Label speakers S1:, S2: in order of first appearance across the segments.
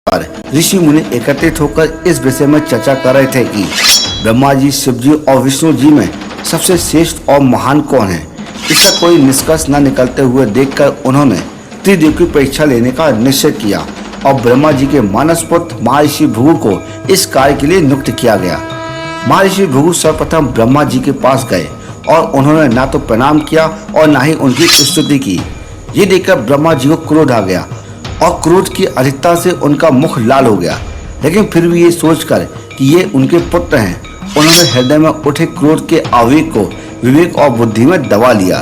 S1: पर ऋषि मुनि एकत्रित होकर इस विषय में चर्चा कर रहे थे कि ब्रह्मा जी, शिव जी और विष्णु जी में सबसे श्रेष्ठ और महान कौन है। इसका कोई निष्कर्ष न निकलते हुए देखकर उन्होंने त्रिदेव की परीक्षा लेने का निश्चय किया और ब्रह्मा जी के मानस पुत्र महर्षि भृगु को इस कार्य के लिए नियुक्त किया गया। महर्षि भृगु सर्वप्रथम ब्रह्मा जी के पास गए और उन्होंने ना तो प्रणाम किया और ना ही उनकी स्तुति की। ये देखकर ब्रह्मा जी को क्रोध आ गया और क्रोध की अधिकता से उनका मुख लाल हो गया, लेकिन फिर भी ये सोचकर कि ये उनके पुत्र हैं, उन्होंने हृदय में उठे क्रोध के आवेग को विवेक और बुद्धि में दबा लिया।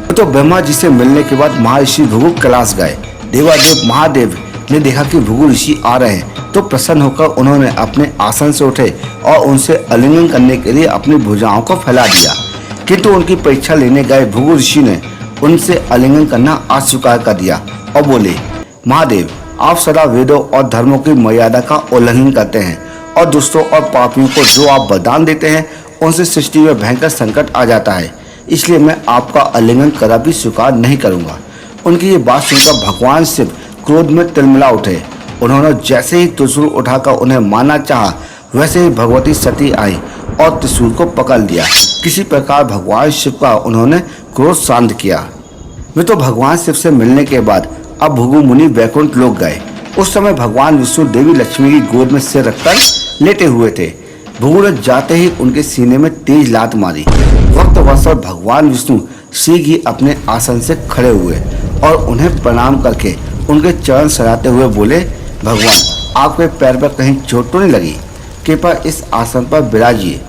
S1: तो ब्रह्मा जी से मिलने के बाद महर्षि भृगु कैलाश गए। देवादेव महादेव ने देखा कि भृगु ऋषि आ रहे हैं तो प्रसन्न होकर उन्होंने अपने आसन से उठे और उनसे आलिंगन करने के लिए अपनी भुजाओं को फैला दिया, किंतु उनकी परीक्षा लेने गए भृगु ऋषि ने उनसे आलिंगन करना अस्वीकार कर दिया और बोले, महादेव, आप सदा वेदों और धर्मों की मर्यादा का उल्लंघन करते हैं और दुष्टों और पापियों को जो आप वरदान देते हैं उनसे सृष्टि में भयंकर संकट आ जाता है, इसलिए मैं आपका आलिंगन कदापि स्वीकार नहीं करूंगा। उनकी ये बात सुनकर भगवान शिव क्रोध में तिलमिला उठे। उन्होंने जैसे ही त्रिशूल उठाकर उन्हें मारना चाहा, वैसे ही भगवती सती आई और त्रिशूल को पकड़ लिया। किसी प्रकार भगवान शिव का उन्होंने क्रोध शांत किया। वे तो भगवान शिव से मिलने के बाद अब भृगु मुनि वैकुंठ लोक गए। उस समय भगवान विष्णु देवी लक्ष्मी की गोद में सिर रखकर लेटे हुए थे। भृगु ने जाते ही उनके सीने में तेज लात मारी। वक्त वश भगवान विष्णु शीघ्र ही अपने आसन से खड़े हुए और उन्हें प्रणाम करके उनके चरण सराहते हुए बोले, भगवान, आपके पैर पर कहीं चोट तो नहीं लगी? कृपया इस आसन पर विराजिए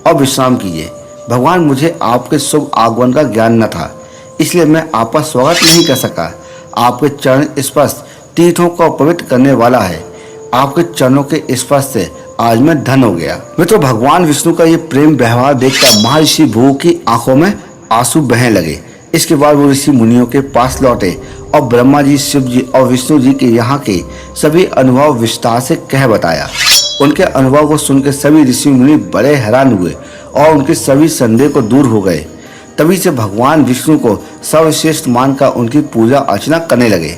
S1: और विश्राम कीजिए। भगवान, मुझे आपके शुभ आगमन का ज्ञान न था, इसलिए मैं आपका स्वागत नहीं कर सका। आपके चरण स्पर्श तीर्थों को पवित्र करने वाला है। आपके चरणों के स्पर्श से आज मैं धन हो गया। मित्रों, भगवान विष्णु का ये प्रेम व्यवहार देखकर महर्षि भृगु की आंखों में आंसू बहने लगे। इसके बाद वो ऋषि मुनियों के पास लौटे और ब्रह्मा जी, शिव जी और विष्णु जी के यहाँ के सभी अनुभव विस्तार से कह बताया। उनके अनुभव को सुनकर सभी ऋषि मुनि बड़े हैरान हुए और उनके सभी संदेह को दूर हो गए। तभी से भगवान विष्णु को सर्वश्रेष्ठ मानकर उनकी पूजा अर्चना करने लगे।